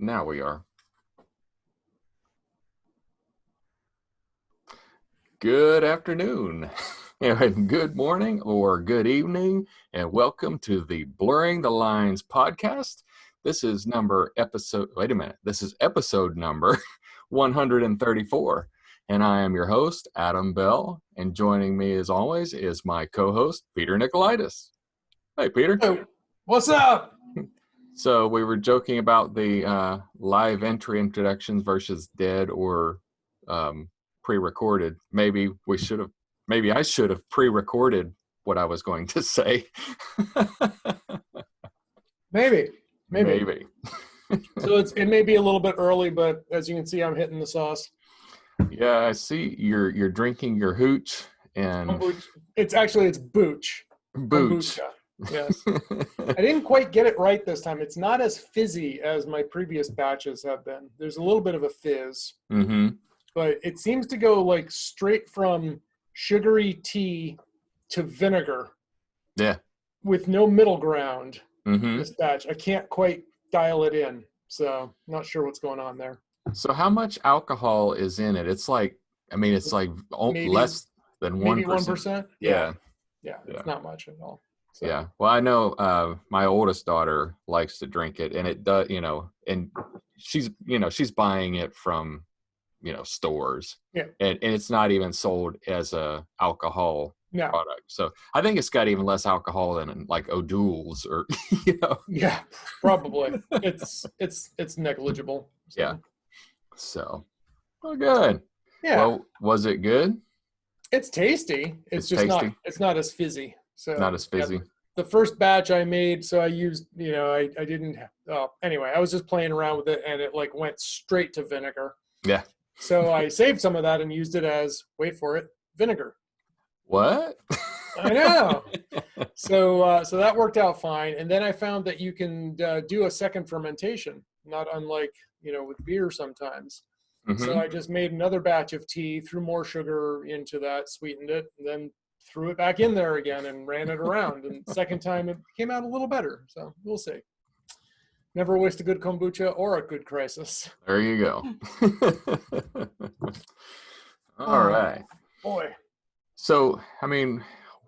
Now we are. Good afternoon, and good morning, or good evening, and welcome to the Blurring the Lines podcast. This is episode number 134, and I am your host, Adam Bell, and joining me as always is my co-host, Peter Nikolaidis. Hey, Peter. Hey, what's up? So we were joking about the live entry introductions versus dead or pre-recorded. Maybe I should have pre-recorded what I was going to say. Maybe. So it may be a little bit early, but as you can see, I'm hitting the sauce. Yeah, I see you're drinking your hooch and Kombucha. It's booch. booch. Kombucha. Yes. I didn't quite get it right this time. It's not as fizzy as my previous batches have been. There's a little bit of a fizz. Mm-hmm. But it seems to go like straight from sugary tea to vinegar. Yeah. With no middle ground. Mm-hmm. This batch. I can't quite dial it in. So not sure what's going on there. So how much alcohol is in it? It's like maybe, less than 1%. Maybe 1%? Yeah. Yeah, it's not much at all. So. Yeah. Well, I know my oldest daughter likes to drink it, and it does, and she's buying it from, stores. Yeah. And it's not even sold as a alcohol product. So I think it's got even less alcohol than like O'Doul's or, Yeah, probably. It's negligible. So. Yeah. So, well, good. Yeah. Well, was it good? It's tasty. It's just tasty. It's not as fizzy. So not as fizzy. Yeah, the first batch I made, so I used, I didn't. Anyway, I was just playing around with it, and it like went straight to vinegar. Yeah. So I saved some of that and used it as, wait for it, vinegar. What? I know. So that worked out fine, and then I found that you can do a second fermentation, not unlike with beer sometimes. Mm-hmm. So I just made another batch of tea, threw more sugar into that, sweetened it, and then threw it back in there again and ran it around. And second time it came out a little better. So we'll see. Never waste a good kombucha or a good crisis. There you go. All right. Boy. So,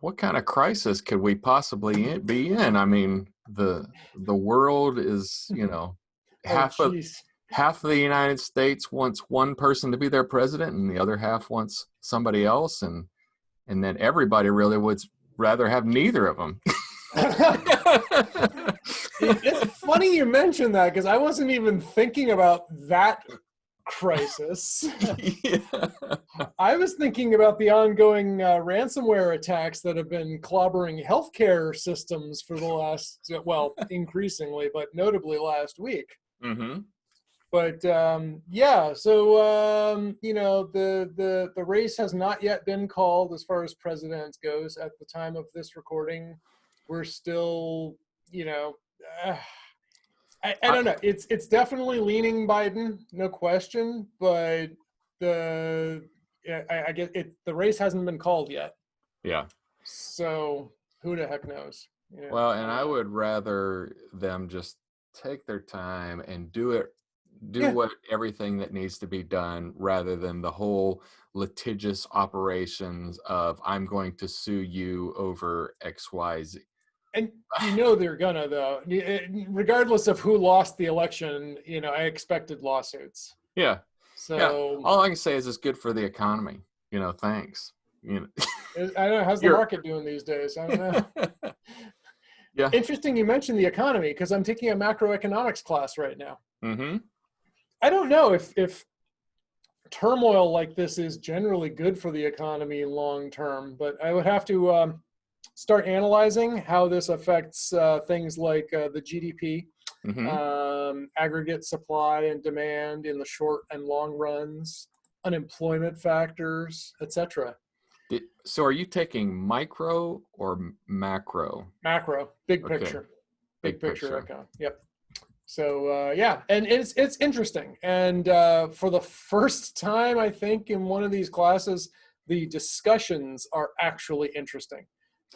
what kind of crisis could we possibly be in? The world is, half of the United States wants one person to be their president, and the other half wants somebody else, and then everybody really would rather have neither of them. It's funny you mentioned that, because I wasn't even thinking about that crisis. Yeah. I was thinking about the ongoing ransomware attacks that have been clobbering healthcare systems for the last, increasingly, but notably last week. Mm-hmm. But so the race has not yet been called as far as presidents goes. At the time of this recording, we're still, I don't know. It's definitely leaning Biden, no question. But I guess the race hasn't been called yet. Yeah. So who the heck knows? Well, and I would rather them just take their time and do everything that needs to be done, rather than the whole litigious operations of I'm going to sue you over XYZ. And they're gonna, though, regardless of who lost the election. I expected lawsuits. Yeah. So yeah. All I can say is it's good for the economy. Thanks. I don't know, how's the market doing these days? I don't know. Yeah. Interesting you mentioned the economy, because I'm taking a macroeconomics class right now. Mm-hmm. I don't know if turmoil like this is generally good for the economy long term, but I would have to start analyzing how this affects things like the GDP, Mm-hmm. Aggregate supply and demand in the short and long runs, unemployment factors, etc. So are you taking micro or macro? Macro, big Okay. picture. Big picture account. Yep. So and it's interesting. And for the first time, I think, in one of these classes, the discussions are actually interesting.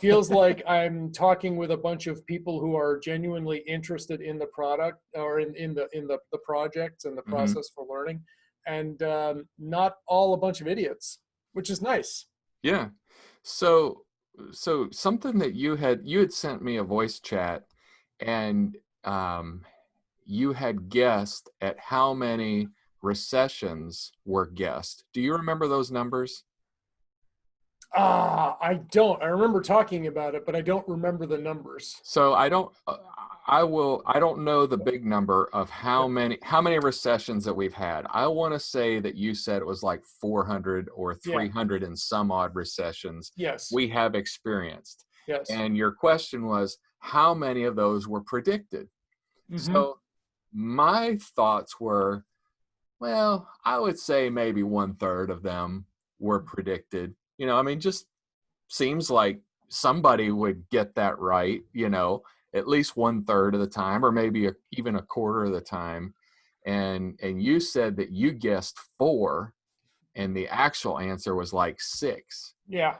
Feels like I'm talking with a bunch of people who are genuinely interested in the product or in the projects and the Mm-hmm. process for learning, and not all a bunch of idiots, which is nice. Yeah. So something that you had sent me a voice chat, and you had guessed at how many recessions were guessed. Do you remember those numbers? I don't. I remember talking about it, but I don't remember the numbers. So I don't I don't know the big number of how many recessions that we've had. I want to say that you said it was like 400 or Yeah. 300 and some odd recessions Yes. we have experienced. Yes. And your question was how many of those were predicted? Mm-hmm. So my thoughts were, well, I would say maybe 1/3 of them were predicted. I mean, just seems like somebody would get that right, at least 1/3 of the time, or maybe even a quarter of the time. And you said that you guessed 4, and the actual answer was like 6. Yeah.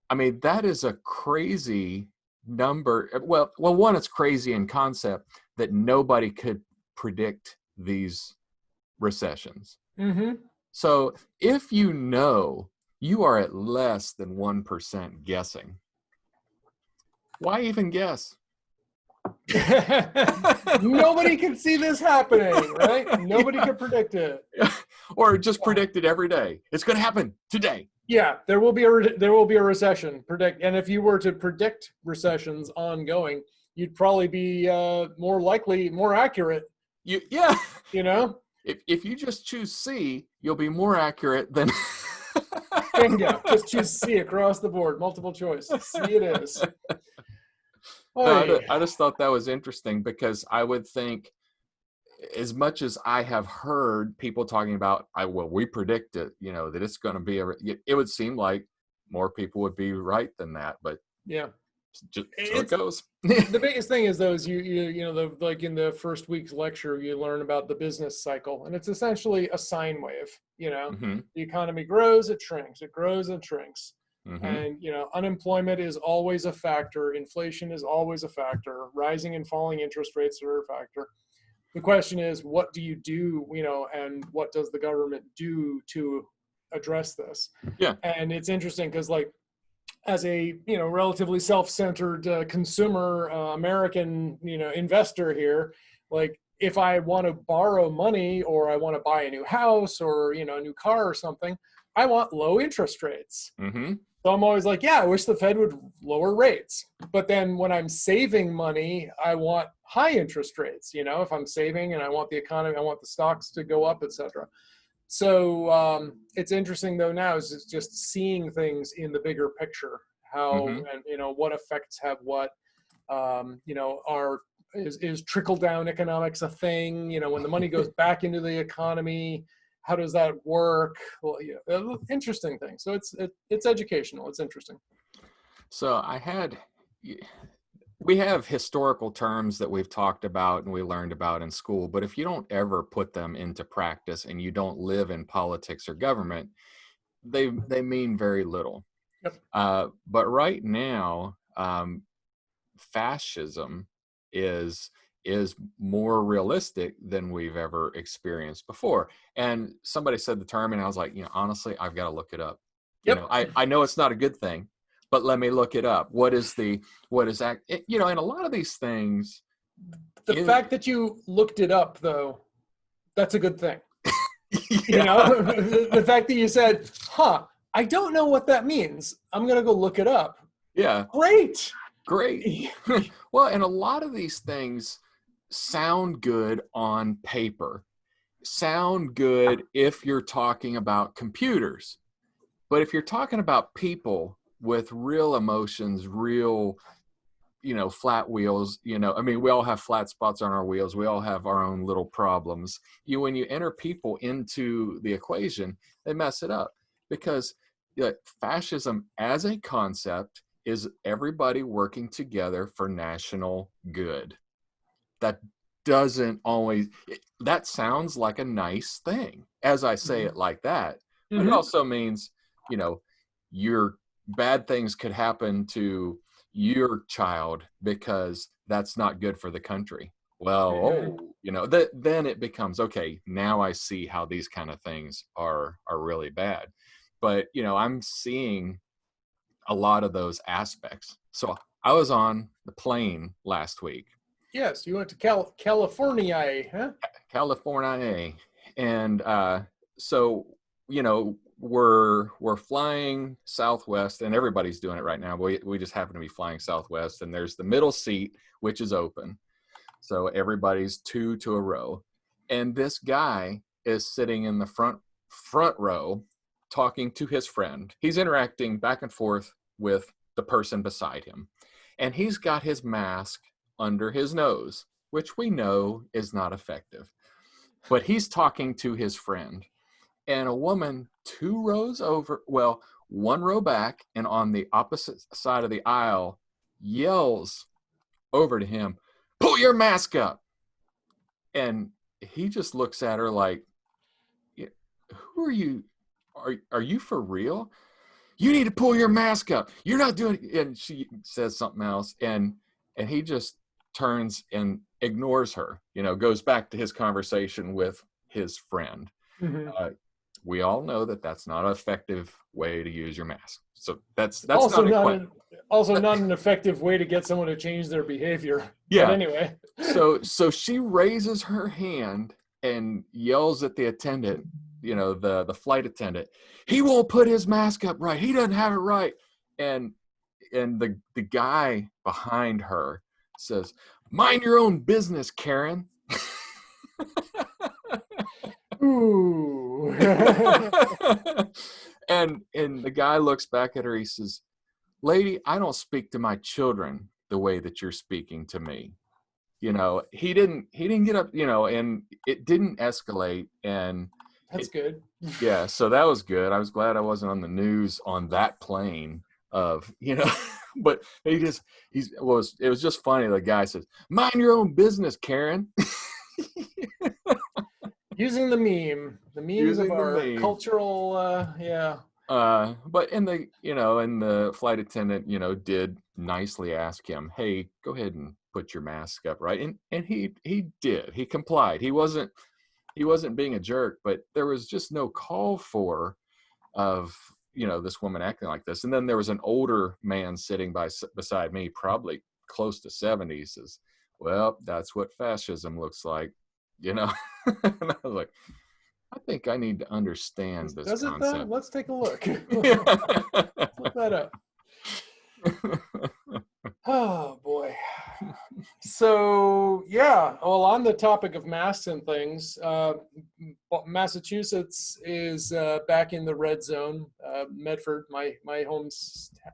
I mean, that is a crazy number. Well, one, it's crazy in concept that nobody could predict these recessions. Mm-hmm. So if you are at less than 1% guessing, why even guess? Nobody can see this happening, right? Nobody can predict it. Or just predict it every day. It's going to happen today. Yeah, there will be a recession. And if you were to predict recessions ongoing, you'd probably be more likely, more accurate. Yeah. If you just choose C, you'll be more accurate than. Bingo. Just choose C across the board. Multiple choice. C it is. No, I just thought that was interesting, because I would think, as much as I have heard people talking about, we predict it, that it's going to be it would seem like more people would be right than that, but yeah, just so it goes. The biggest thing is those like in the first week's lecture, you learn about the business cycle, and it's essentially a sine wave. Mm-hmm. The economy grows, it shrinks, it grows and shrinks. Mm-hmm. And unemployment is always a factor, inflation is always a factor, rising and falling interest rates are a factor. The question is, what do you do, and what does the government do to address this? Yeah. And it's interesting because, like, as a relatively self-centered consumer American investor here, like, if I want to borrow money or I want to buy a new house or a new car or something, I want low interest rates. Mm-hmm. So I'm always like, yeah, I wish the Fed would lower rates. But then when I'm saving money, I want high interest rates. If I'm saving and I want the economy, I want the stocks to go up, etc. So it's interesting though now is just seeing things in the bigger picture, how Mm-hmm. and what effects have what. Is trickle down economics a thing? When the money goes back into the economy, how does that work? Well, interesting thing. So it's educational. It's interesting. So we have historical terms that we've talked about and we learned about in school, but if you don't ever put them into practice and you don't live in politics or government, they mean very little. Yep. But right now, fascism is more realistic than we've ever experienced before. And somebody said the term, and I was like, honestly, I've got to look it up. Yep. I know it's not a good thing, but let me look it up. What is that? And a lot of these things. The fact that you looked it up, though, that's a good thing. Yeah. The fact that you said, I don't know what that means. I'm going to go look it up. Yeah. Great. Well, and a lot of these things sound good on paper, sound good if you're talking about computers. But if you're talking about people with real emotions, real, flat wheels, I mean, we all have flat spots on our wheels. We all have our own little problems. When you enter people into the equation, they mess it up, because fascism as a concept is everybody working together for national good. That doesn't always, that sounds like a nice thing as I say it like that, but it also means, your bad things could happen to your child because that's not good for the country. Well, Mhm. then it becomes, okay, now I see how these kind of things are really bad. But, I'm seeing a lot of those aspects. So I was on the plane last week. Yes, you went to California, huh? California. And so, we're flying Southwest, and everybody's doing it right now. We just happen to be flying Southwest, and there's the middle seat, which is open. So everybody's two to a row. And this guy is sitting in the front row talking to his friend. He's interacting back and forth with the person beside him. And he's got his mask under his nose, which we know is not effective. But he's talking to his friend. And a woman 2 rows over, well, 1 row back and on the opposite side of the aisle, yells over to him, "Pull your mask up." And he just looks at her like, "Who are you? Are you for real? You need to pull your mask up. You're not doing it." And she says something else, and he just turns and ignores her, goes back to his conversation with his friend. Mm-hmm. We all know that that's not an effective way to use your mask. So that's also not an effective way to get someone to change their behavior. Yeah. But anyway. So she raises her hand and yells at the attendant, the flight attendant, "He won't put his mask up right. He doesn't have it right." And the guy behind her says, "Mind your own business, Karen." Ooh. and the guy looks back at her. He says, "Lady, I don't speak to my children the way that you're speaking to me." He didn't get up, and it didn't escalate. And that's good. Yeah, so that was good. I was glad I wasn't on the news on that plane of, but it was just funny. The guy says, "Mind your own business, Karen." Using the memes Using of our the meme. cultural, yeah. But and the flight attendant, did nicely ask him, "Hey, go ahead and put your mask up," right? And he did. He complied. He wasn't being a jerk, but there was just no call for of this woman acting like this. And then there was an older man sitting beside me, probably close to 70. Says, "Well, that's what fascism looks like," And I was like, I think I need to understand this Does it concept. though? Let's take a look. Look that up. Oh boy. So yeah, well, on the topic of masks and things, Massachusetts is back in the red zone. Medford, my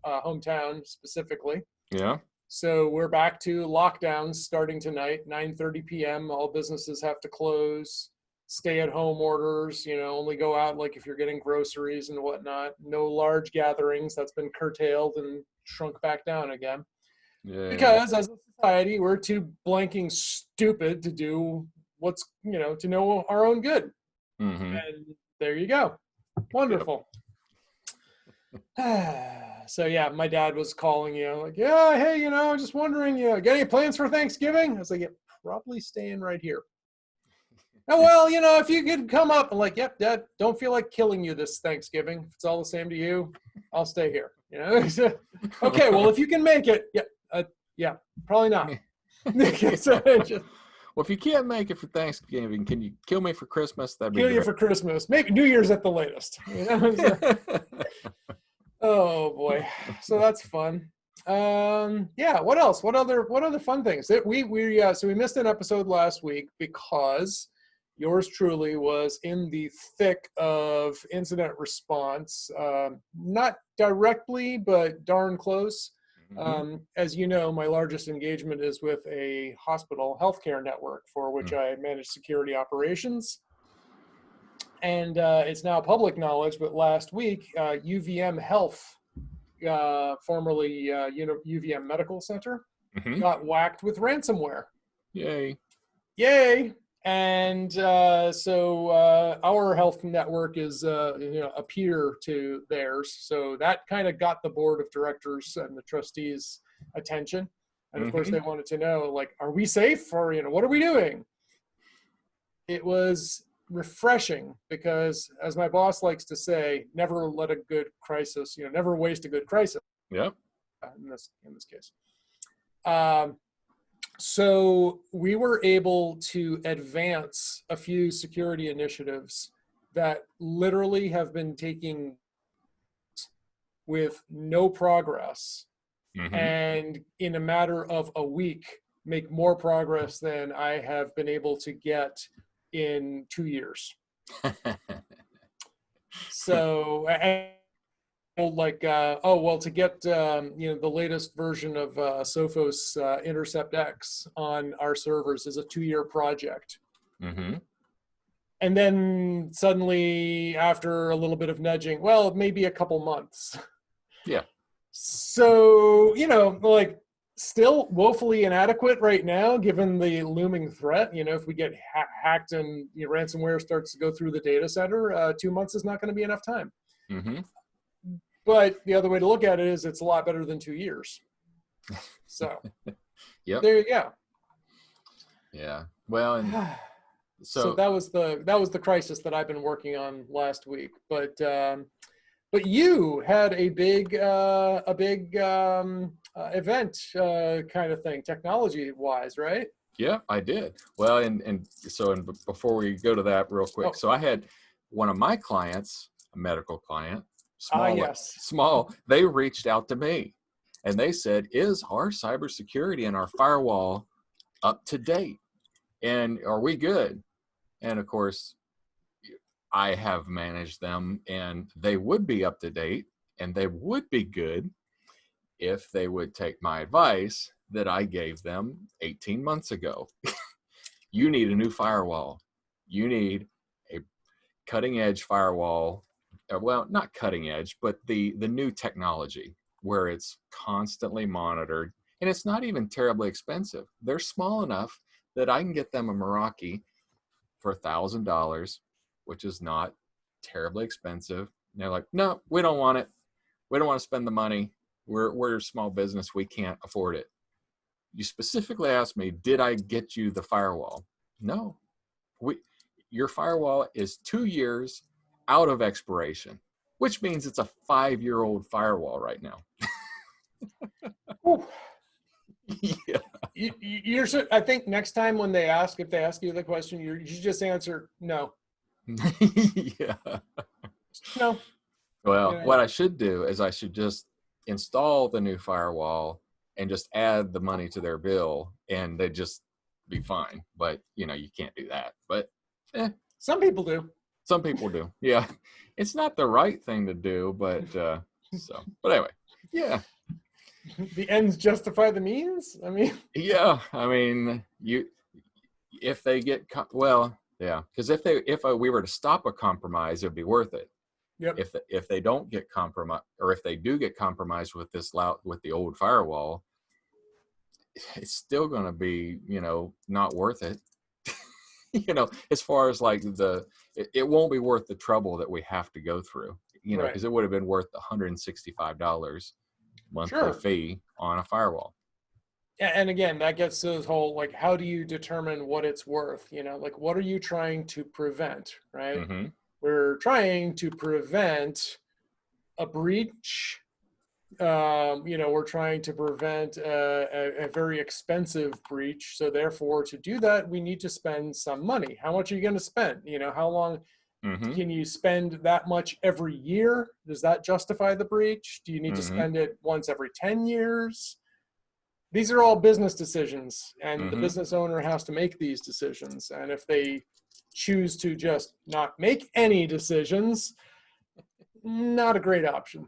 hometown specifically. Yeah. So we're back to lockdowns starting tonight, 9:30 p.m. All businesses have to close. Stay-at-home orders, only go out like if you're getting groceries and whatnot. No large gatherings. That's been curtailed and shrunk back down again. Yeah. Because as a society, we're too blanking stupid to do what's, to know our own good. Mm-hmm. And there you go. Wonderful. Yep. So yeah, my dad was calling, like, "Yeah, hey, just wondering, got any plans for Thanksgiving?" I was like, "Yeah, probably staying right here." "Oh, well, if you could come up." I'm like, "Yep, Dad, don't feel like killing you this Thanksgiving. If it's all the same to you, I'll stay here." Okay, well, if you can make it, yeah, probably not. Well, if you can't make it for Thanksgiving, can you kill me for Christmas? That'd be kill great. You for Christmas. Make New Year's at the latest. Oh boy, so that's fun. Yeah, what else? What other fun things? So we missed an episode last week because yours truly was in the thick of incident response, not directly, but darn close. Mm-hmm. As you know, my largest engagement is with a hospital healthcare network for which I manage security operations. And it's now public knowledge, but last week, UVM Health, formerly UVM Medical Center, got whacked with ransomware. Yay! And so our health network is a peer to theirs. So that kind of got the board of directors and the trustees attention. And of course, Mm-hmm. they wanted to know, like, are we safe, or what are we doing? It was refreshing because, as my boss likes to say, never let a good crisis, never waste a good crisis. Yep. In this case. So we were able to advance a few security initiatives that literally have been taking with no progress, Mm-hmm. and in a matter of a week make more progress than I have been able to get in 2 years. So, and like, to get the latest version of Sophos Intercept X on our servers is a 2-year project. Mm-hmm. And then suddenly, after a little bit of nudging, well, maybe a couple months. Yeah. So, like, still woefully inadequate right now, given the looming threat. If we get hacked and ransomware starts to go through the data center, 2 months is not going to be enough time. Mm-hmm. But the other way to look at it is it's a lot better than 2 years. So, Yep. there you go. Yeah. Well, and so that was the crisis that I've been working on last week. But you had a big event kind of thing, technology wise, right? yeah, I did. Well, and before we go to that real quick, so I had one of my clients, a medical client, small, they reached out to me and they said, is our cybersecurity and our firewall up to date? And are we good? And of course, I have managed them and they would be up to date and they would be good if they would take my advice that I gave them 18 months ago. You need a new firewall. You need a cutting edge firewall. Well, not cutting edge, but the new technology where it's constantly monitored and it's not even terribly expensive. They're small enough that I can get them a Meraki for $1,000, which is not terribly expensive. And they're like, no, we don't want it. We don't want to spend the money. We're a small business. We can't afford it. You specifically asked me, did I get you the firewall? No. Your firewall is 2 years out of expiration, which means it's a 5-year-old firewall right now. Yeah. I think next time when if they ask you the question, you just answer no. Yeah. No. Well, what I should do is I should just install the new firewall and just add the money to their bill and they'd just be fine. But, you can't do that. But some people do. Some people do. Yeah. It's not the right thing to do, but but anyway, yeah. The ends justify the means? I mean, yeah, I mean, if they get, yeah, because if we were to stop a compromise, it'd be worth it. Yep. If they don't get compromised, or if they do get compromised with the old firewall, it's still going to be, not worth it. As far as like it won't be worth the trouble that we have to go through, because it would have been worth the $165 monthly fee on a firewall. And again, that gets to this whole, like, how do you determine what it's worth? Like, what are you trying to prevent, right? Mm-hmm. We're trying to prevent a breach. We're trying to prevent a very expensive breach. So therefore, to do that, we need to spend some money. How much are you going to spend? How long can you spend that much every year? Does that justify the breach? Do you need to spend it once every 10 years? These are all business decisions, and the business owner has to make these decisions. And if they choose to just not make any decisions, not a great option.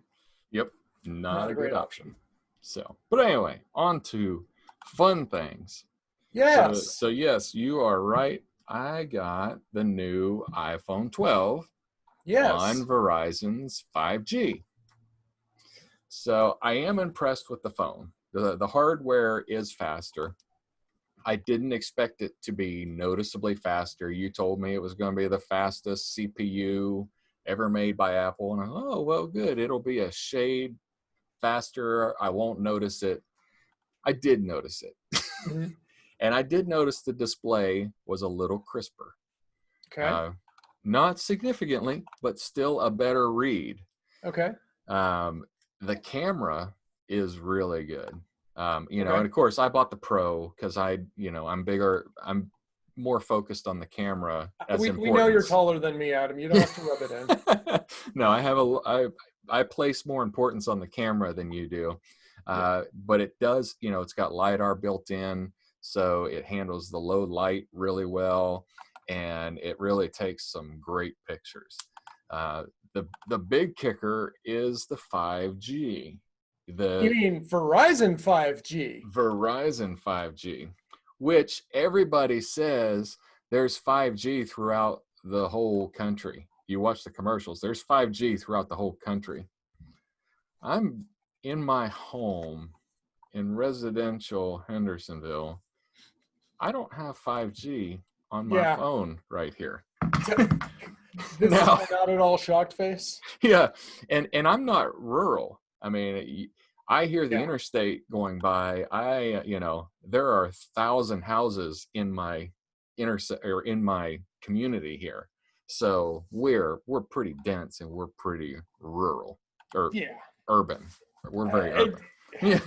Yep, not a good option. So, but anyway, on to fun things. Yes. So yes, you are right. I got the new iPhone 12 on Verizon's 5G. So I am impressed with the phone. The hardware is faster. I didn't expect it to be noticeably faster. You told me it was going to be the fastest CPU ever made by Apple. And well, good. It'll be a shade faster. I won't notice it. I did notice it. Mhm. And I did notice the display was a little crisper. Okay. Not significantly, but still a better read. Okay. The camera is really good. You know, Okay. and of course I bought the Pro because I'm more focused on the camera as We know you're importance. taller than me, Adam. You don't have to rub it in. No, I place more importance on the camera than you do. Yeah. But it does, you know, it's got LiDAR built in, so it handles the low light really well, and it really takes some great pictures. The big kicker is the 5G. You The mean Verizon 5G? Verizon 5G, which everybody says there's 5G throughout the whole country. You watch the commercials, there's 5G throughout the whole country. I'm in my home in residential Hendersonville. I don't have 5G on my Yeah. phone right here. This Now, is not at all shocked face. yeah, and I'm not rural. I mean, I hear the Yeah. interstate going by. You know, there are 1,000 houses in my in my community here, so we're pretty dense and we're pretty rural or Yeah. urban. We're very urban. Yeah.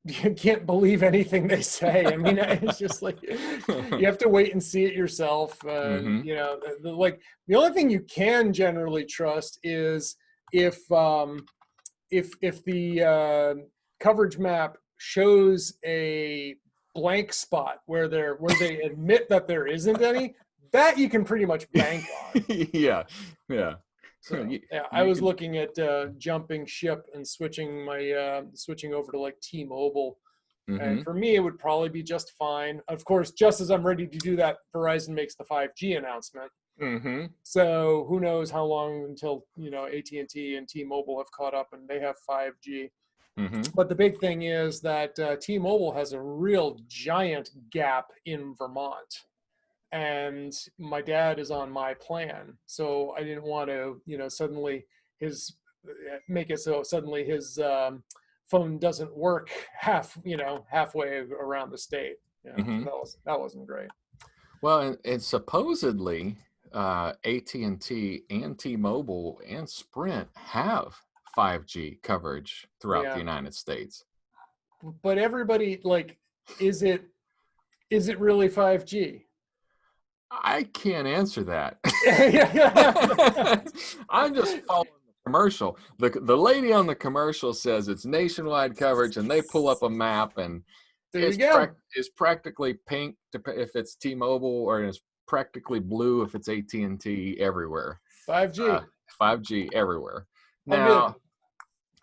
You can't believe anything they say. I mean, it's just like you have to wait and see it yourself. Mm-hmm. You know, like the only thing you can generally trust is if the coverage map shows a blank spot where they admit that there isn't any, that you can pretty much bank on. Yeah, yeah. So You, yeah, I you was can, looking at jumping ship and switching over to like T-Mobile, and mm-hmm, for me it would probably be just fine. Of course, just as I'm ready to do that, Verizon makes the 5G announcement. mm-hmm, So who knows how long until AT&T and T-Mobile have caught up and they have 5G. mm-hmm. But the big thing is that T-Mobile has a real giant gap in Vermont. And my dad is on my plan, so I didn't want to, suddenly make it so suddenly his phone doesn't work halfway around the state. Mm-hmm. That wasn't great. Well, and supposedly AT&T and T-Mobile and Sprint have 5G coverage throughout the Yeah, United States. but everybody is it really 5G? I can't answer that. Yeah. I'm just following the commercial. The lady on the commercial says it's nationwide coverage, and they pull up a map, and There you go. it's practically pink if it's T-Mobile, or it's practically blue if it's AT&T everywhere. 5G. 5G everywhere. All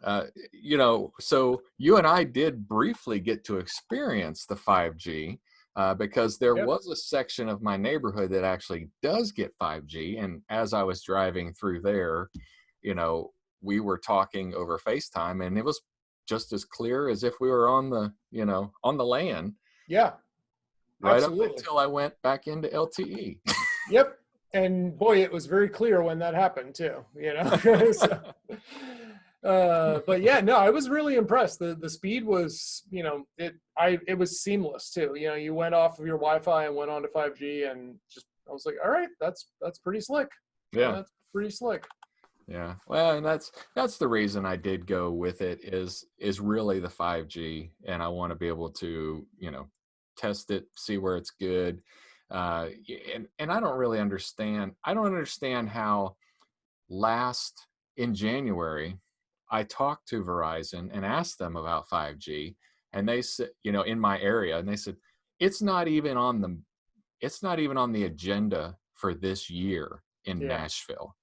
good. Now, so you and I did briefly get to experience the 5G. Because there Yep. was a section of my neighborhood that actually does get 5G. And as I was driving through there, we were talking over FaceTime, and it was just as clear as if we were on the land. Yeah, Right absolutely. up until I went back into LTE. Yep. And boy, it was very clear when that happened too, but yeah, no, I was really impressed. The speed was, it was seamless too. You went off of your Wi-Fi and went on to 5G, and I was like, all right, that's pretty slick. Yeah. That's pretty slick. Yeah. Well, and that's the reason I did go with it is really the 5G, and I want to be able to, test it, see where it's good. And I don't really understand. I don't understand how in January, I talked to Verizon and asked them about 5G, and they said, in my area, and they said it's not even on the agenda for this year in Nashville.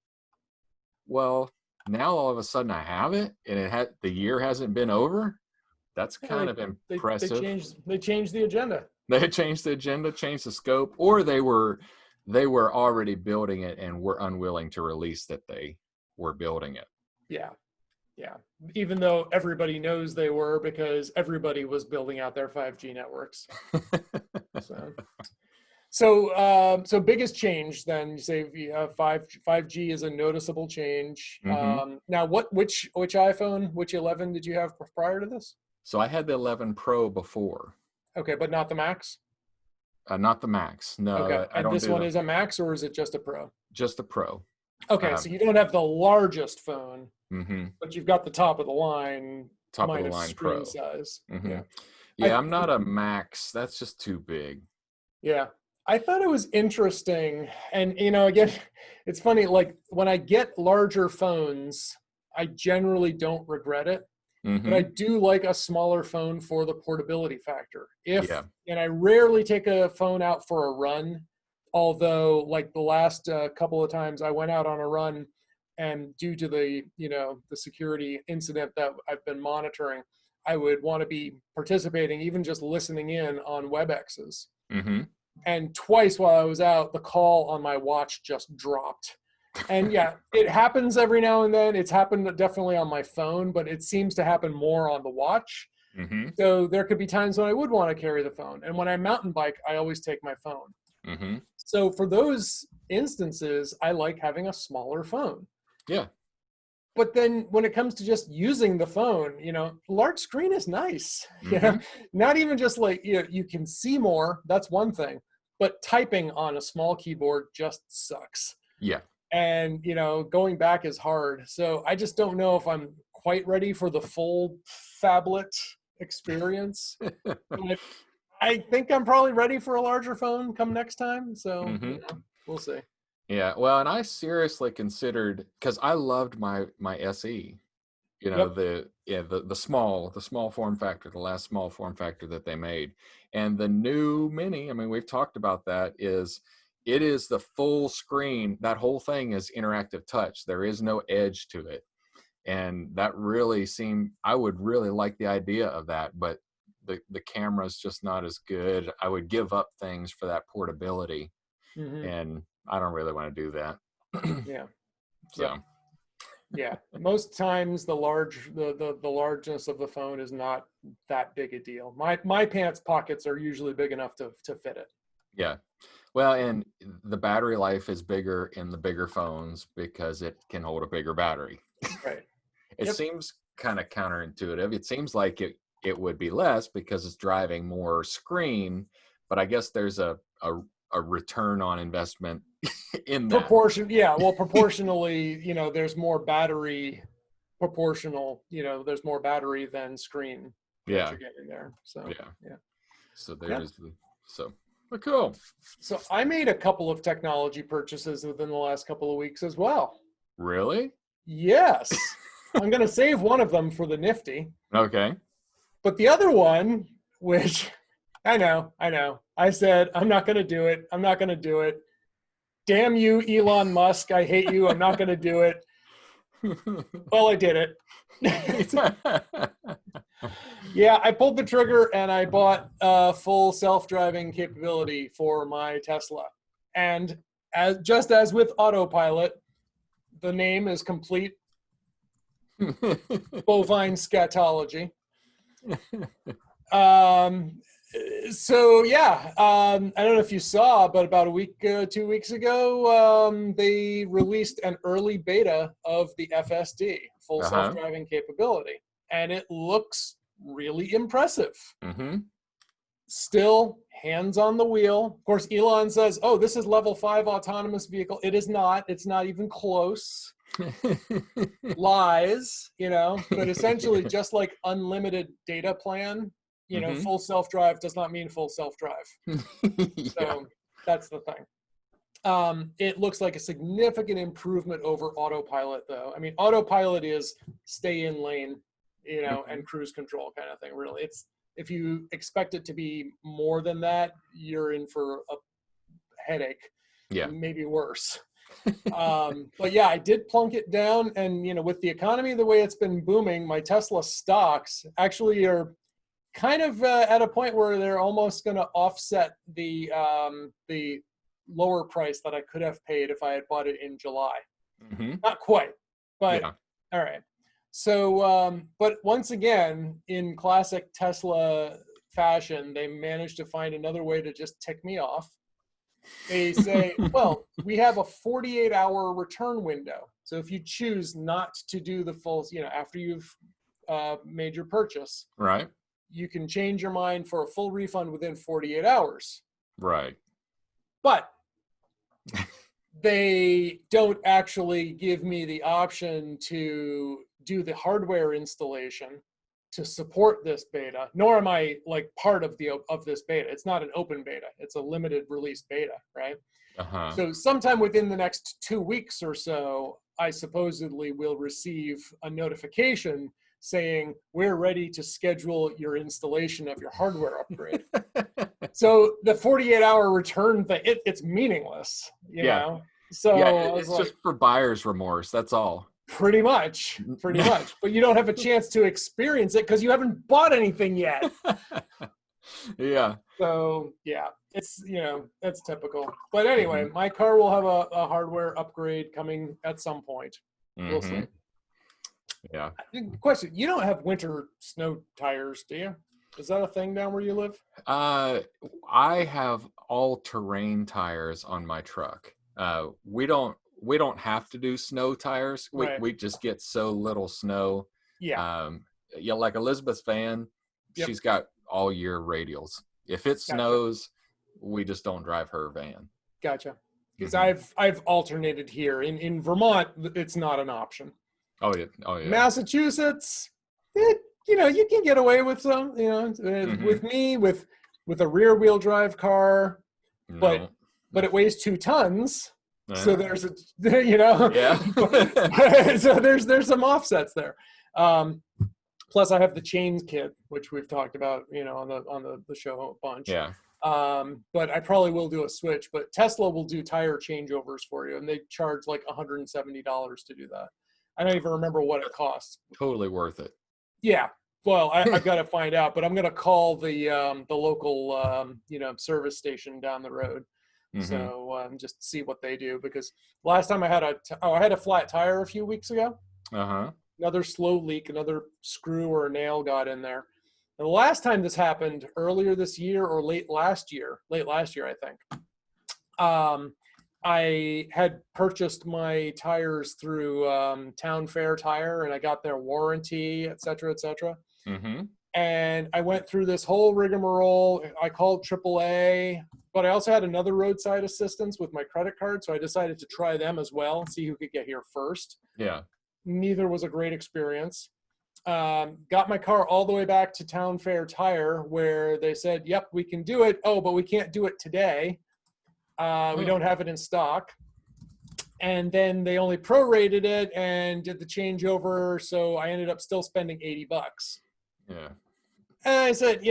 Well, now all of a sudden I have it, and the year hasn't been over. That's kind of impressive. They changed the agenda. They had changed the agenda, changed the scope, or they were already building it and were unwilling to release that they were building it. Yeah. Yeah. Even though everybody knows they were, because everybody was building out their 5G networks. So biggest change then, you say 5G is a noticeable change. Mm-hmm. Now which iPhone, which 11 did you have prior to this? So I had the 11 Pro before. Okay, but not the Max? Not the Max. No, Okay, I and don't this do one them. is a Max, or is it just a Pro? Just the Pro. Okay, so you don't have the largest phone, Mm-hmm. but you've got the top of the line Top of the minus line screen Pro. size. Mm-hmm. Yeah. Yeah, I'm not a Max. That's just too big. Yeah. I thought it was interesting. And, again, it's funny, like when I get larger phones, I generally don't regret it. But I Mm-hmm. do like a smaller phone for the portability factor. Yeah. And I rarely take a phone out for a run, although like the last couple of times I went out on a run, and due to the security incident that I've been monitoring, I would want to be participating, even just listening in on WebExes. Mm-hmm. And twice while I was out, the call on my watch just dropped. And yeah, it happens every now and then. It's happened definitely on my phone, but it seems to happen more on the watch. Mm-hmm. So there could be times when I would want to carry the phone. And when I mountain bike, I always take my phone. Mm-hmm. So for those instances, I like having a smaller phone. Yeah. But then when it comes to just using the phone, large screen is nice. Mm-hmm. Not even just like, you can see more. That's one thing. But typing on a small keyboard just sucks. Yeah. And going back is hard. So I just don't know if I'm quite ready for the full phablet experience. But I think I'm probably ready for a larger phone come next time. So Mm-hmm. we'll see. Yeah. Well, and I seriously considered, because I loved my SE. Yep. The small form factor, the last small form factor that they made, and the new Mini. I mean, we've talked about that. It is the full screen. That whole thing is interactive touch. There is no edge to it, and that really seemed. I would really like the idea of that, but the camera's just not as good. I would give up things for that portability, Mm-hmm. and I don't really want to do that. Yeah. So. Yep. Yeah, most times the largeness of the phone is not that big a deal. My pants pockets are usually big enough to fit it. Yeah. Well, and the battery life is bigger in the bigger phones because it can hold a bigger battery. Right. It Yep. seems kind of counterintuitive. It seems like it would be less because it's driving more screen, but I guess there's a return on investment in that. Proportionally, there's more battery there's more battery than screen that Yeah. you're getting there. So yeah. So but cool. So I made a couple of technology purchases within the last couple of weeks as well. Really? Yes. I'm going to save one of them for the nifty. Okay. But the other one, which I know, I said, I'm not going to do it. Damn you, Elon Musk. I hate you. I'm not going to do it. Well, I did it. Yeah, I pulled the trigger and I bought full self-driving capability for my Tesla. And just as with Autopilot, the name is complete bovine scatology. So yeah, I don't know if you saw, but about 2 weeks ago, they released an early beta of the FSD, full self-driving capability, and it looks really impressive. Mm-hmm. Still hands on the wheel. Of course, Elon says, "Oh, this is level 5 autonomous vehicle." It is not. It's not even close. Lies, but essentially just like unlimited data plan, Mm-hmm. full self-drive does not mean full self-drive. Yeah. So that's the thing. It looks like a significant improvement over Autopilot, though. I mean, Autopilot is stay in lane, and cruise control kind of thing, really. If you expect it to be more than that, you're in for a headache. Yeah. Maybe worse. But yeah, I did plunk it down, and with the economy the way it's been booming, my Tesla stocks actually are kind of at a point where they're almost going to offset the lower price that I could have paid if I had bought it in July. Mm-hmm. Not quite, but yeah. All right. So, but once again, in classic Tesla fashion, they managed to find another way to just tick me off. They say, well, we have a 48-hour return window. So if you choose not to do the full, after you've major purchase. Right. You can change your mind for a full refund within 48 hours. Right. But they don't actually give me the option to do the hardware installation to support this beta, nor am I like part of this beta. It's not an open beta. It's a limited release beta, right? Uh-huh. So sometime within the next 2 weeks or so, I supposedly will receive a notification saying, we're ready to schedule your installation of your hardware upgrade. So the 48-hour return thing, it's meaningless, you know? So yeah, it's just for buyer's remorse. That's all. Pretty much. But you don't have a chance to experience it because you haven't bought anything yet. Yeah. So yeah, it's, that's typical. But anyway, my car will have a hardware upgrade coming at some point. We'll see. Yeah. Question, you don't have winter snow tires, do you? Is that a thing down where you live? I have all-terrain tires on my truck. We don't have to do snow tires. We just get so little snow. Yeah. Like Elizabeth's van, she's got all year radials. If it snows, we just don't drive her van. Gotcha. Because I've alternated here. In Vermont, it's not an option. Oh yeah. Massachusetts, you can get away with some, with me, with a rear wheel drive car, but it weighs 2 tons. So there's a, so there's some offsets there. Plus I have the chains kit, which we've talked about, on the show a bunch. Yeah. But I probably will do a switch, but Tesla will do tire changeovers for you. And they charge like $170 to do that. I don't even remember what it costs. Totally worth it. Yeah. Well, I've got to find out, but I'm going to call the local, service station down the road. So just see what they do, because last time I had a flat tire a few weeks ago. Another slow leak, another screw or a nail got in there. And the last time this happened, earlier this year or late last year, I think. I had purchased my tires through Town Fair Tire, and I got their warranty, et cetera, et cetera. And I went through this whole rigmarole. I called AAA, but I also had another roadside assistance with my credit card, so I decided to try them as well and see who could get here first. Yeah. Neither was a great experience. Got my car all the way back to Town Fair Tire, where they said, yep, we can do it. Oh, but we can't do it today. We don't have it in stock. And then they only prorated it and did the changeover. So I ended up still spending $80. Yeah. And I said,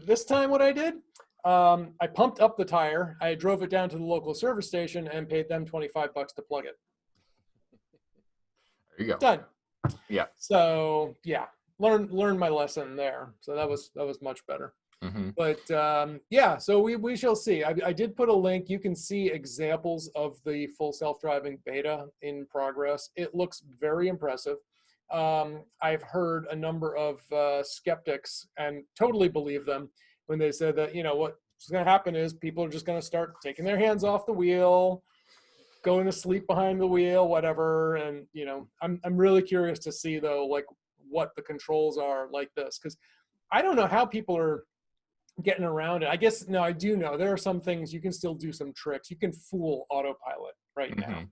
this time what I did, I pumped up the tire. I drove it down to the local service station and paid them $25 to plug it. There you go. Done. Yeah. So yeah, learned my lesson there. So that was much better. But so we shall see. I did put a link. You can see examples of the full self-driving beta in progress. It looks very impressive. I've heard a number of skeptics, and totally believe them, when they said that, what's going to happen is people are just going to start taking their hands off the wheel, going to sleep behind the wheel, whatever. And, I'm really curious to see, though, like what the controls are like this, because I don't know how people are getting around it. I guess, no, I do know there are some things you can still do some tricks. You can fool Autopilot right now.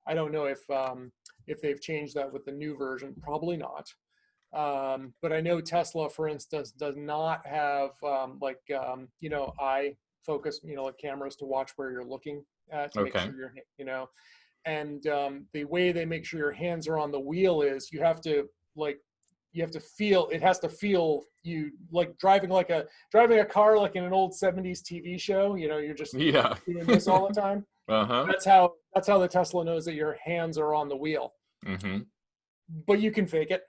I don't know if they've changed that with the new version. Probably not. But I know Tesla, for instance, does not have eye focus, like cameras to watch where you're looking at to make sure you're, and the way they make sure your hands are on the wheel is you have to feel, it has to feel you like driving a car like in an old 70s TV show. You're just doing this all the time. That's how the Tesla knows that your hands are on the wheel. But you can fake it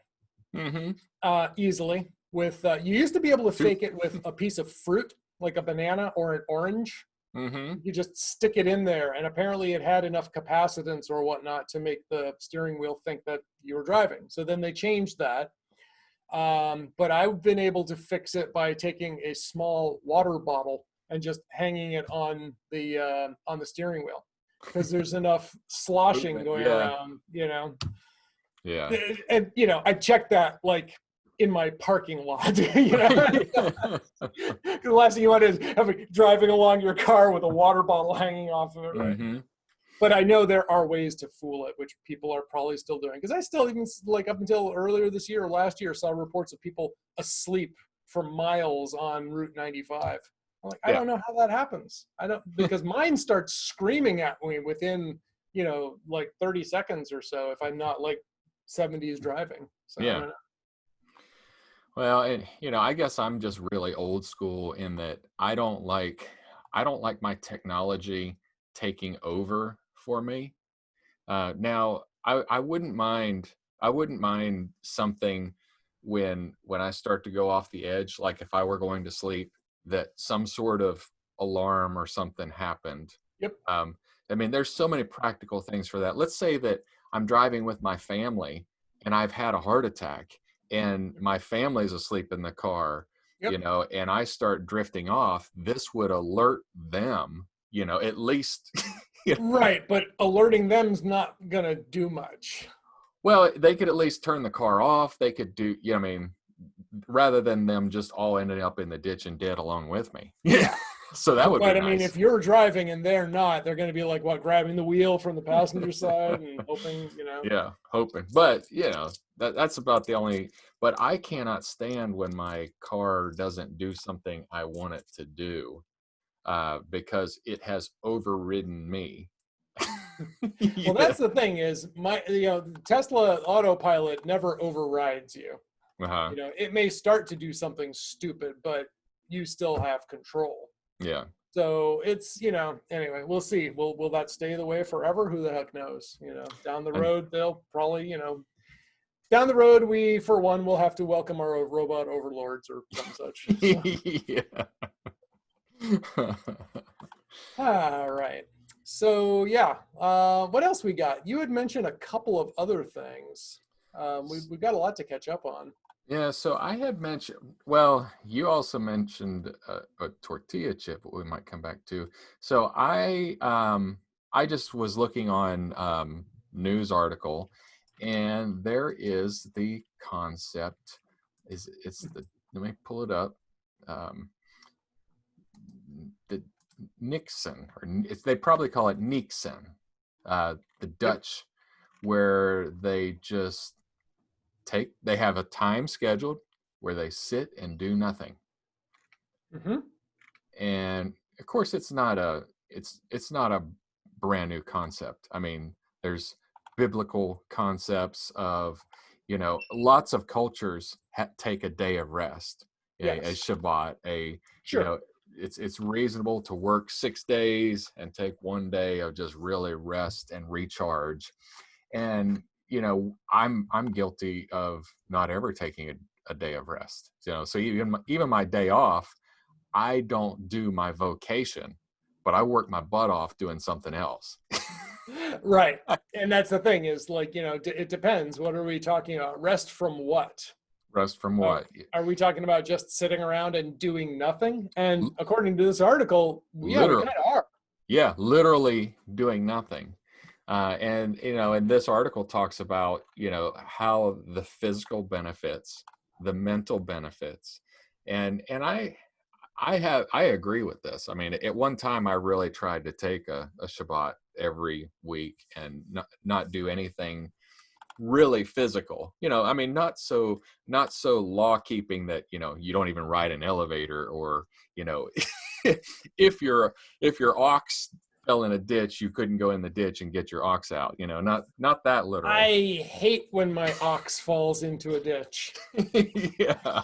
easily with you used to be able to fake it with a piece of fruit, like a banana or an orange. You just stick it in there, and apparently it had enough capacitance or whatnot to make the steering wheel think that you were driving. So then they changed that. But I've been able to fix it by taking a small water bottle and just hanging it on the steering wheel, because there's enough sloshing going around, Yeah. And I checked that like in my parking lot. You know, the last thing you want is driving along your car with a water bottle hanging off of it, right? Mm-hmm. But I know there are ways to fool it, which people are probably still doing. Because I still, even like up until earlier this year or last year, saw reports of people asleep for miles on Route 95. I'm like, I don't know how that happens. I don't, because mine starts screaming at me within, you know, like 30 seconds or so if I'm not like 70s driving. So I don't know. Well, and you know, I guess I'm just really old school in that I don't like my technology taking over for me. Now, I wouldn't mind something when I start to go off the edge, like if I were going to sleep, that some sort of alarm or something happened. Yep. I mean, there's so many practical things for that. Let's say that I'm driving with my family and I've had a heart attack and my family's asleep in the car, you know, and I start drifting off. This would alert them, you know, at least. You know? Right, but alerting them's not gonna do much. Well, they could at least turn the car off. They could do, you know, I mean, rather than them just all ending up in the ditch and dead along with me. Yeah. So that would be nice. But I mean, if you're driving and they're not, they're going to be like, what, grabbing the wheel from the passenger side and hoping, you know. Yeah, hoping. But, you know, that's about the only, but I cannot stand when my car doesn't do something I want it to do because it has overridden me. Well, that's the thing is Tesla Autopilot never overrides you. Uh-huh. You know, it may start to do something stupid, but you still have control. Yeah. So it's, you know, anyway, we'll see. Will that stay the way forever? Who the heck knows? You know, down the road, they'll probably, you know, down the road, we, for one, will have to welcome our robot overlords or some such. So. Yeah. All right. So, yeah. What else we got? You had mentioned a couple of other things. We've got a lot to catch up on. Yeah, so I had mentioned, well, you also mentioned a tortilla chip, we might come back to. So I just was looking on news article, and there is the concept, let me pull it up, the Nixon, or they probably call it Nixon, the Dutch, where they just they have a time scheduled where they sit and do nothing. Mm-hmm. And of course it's not a brand new concept. I mean, there's biblical concepts of, you know, lots of cultures take a day of rest, a Shabbat, you know, it's reasonable to work 6 days and take 1 day of just really rest and recharge. And you know, I'm guilty of not ever taking a day of rest. You know, so even my day off, I don't do my vocation, but I work my butt off doing something else. Right, and that's the thing is, like, you know, it depends. What are we talking about? Rest from what? Rest from what? Are we talking about just sitting around and doing nothing? And according to this article, we kind of are. Yeah, literally doing nothing. And, you know, and this article talks about, you know, how the physical benefits, the mental benefits. And I agree with this. I mean, at one time I really tried to take a Shabbat every week and not do anything really physical. You know, I mean, not so law keeping that, you know, you don't even ride an elevator, or, you know, if your ox fell in a ditch, you couldn't go in the ditch and get your ox out, you know, not that literal. I hate when my ox falls into a ditch. Yeah.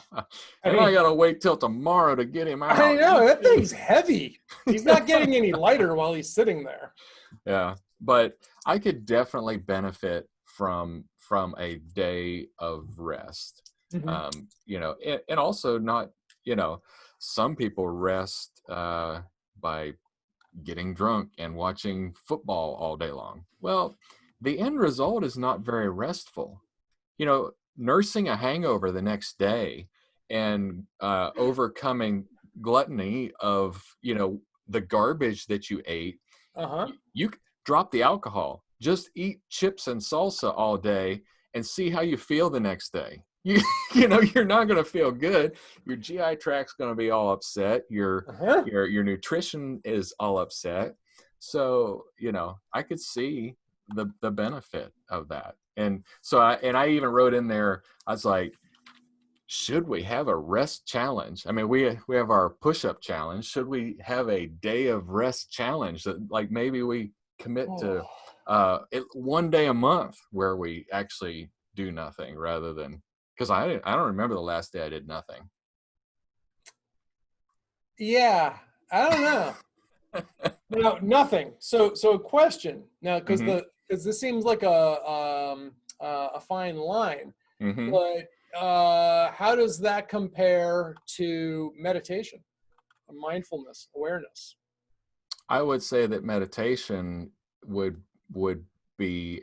I gotta wait till tomorrow to get him out. I know, that thing's heavy. He's not getting any lighter while he's sitting there. Yeah, but I could definitely benefit from a day of rest. Mm-hmm. You know, and also not, you know, some people rest by getting drunk and watching football all day long. Well, the end result is not very restful. You know, nursing a hangover the next day and overcoming gluttony of, you know, the garbage that you ate. You drop the alcohol, just eat chips and salsa all day and see how you feel the next day. you're not going to feel good. Your GI tract's going to be all upset. Your nutrition is all upset. So, I could see the benefit of that. And so I even wrote in there, I was like, should we have a rest challenge? I mean, we have our push-up challenge. Should we have a day of rest challenge that, like, maybe we commit to one day a month where we actually do nothing rather than, because I don't remember the last day I did nothing. Yeah, I don't know. No, nothing. So question now, because this seems like a fine line, but how does that compare to meditation, mindfulness, awareness? I would say that meditation would be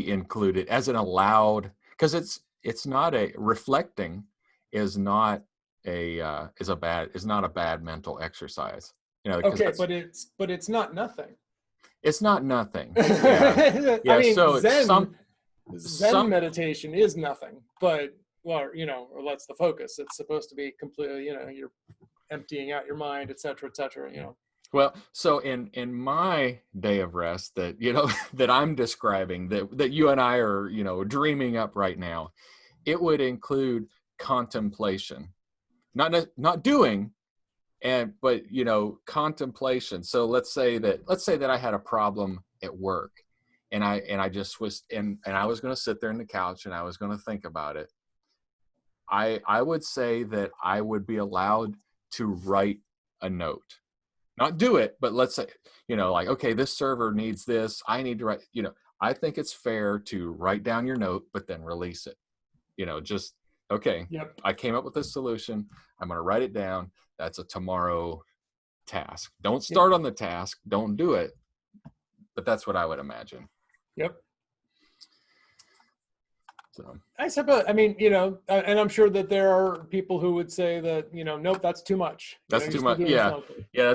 included as an allowed, because it's not a reflecting is not a bad mental exercise. Okay, but it's not nothing. It's not nothing. Yeah. I mean, so Zen meditation is nothing, but or that's the focus. It's supposed to be completely, you're emptying out your mind, et cetera, Well, so in my day of rest that, that I'm describing, that you and I are, dreaming up right now, it would include contemplation, not doing, but contemplation. So let's say that I had a problem at work, and I just was and I was going to sit there on the couch and I was going to think about it. I would say that I would be allowed to write a note, not do it, but let's say, like, okay, this server needs this. I need to write, I think it's fair to write down your note, but then release it, just, okay, Yep. I came up with this solution. I'm going to write it down. That's a tomorrow task. Don't start on the task. Don't do it. But that's what I would imagine. Yep. So I suppose, I mean, and I'm sure that there are people who would say that, nope, that's too much. That's too much. Yeah. Yeah.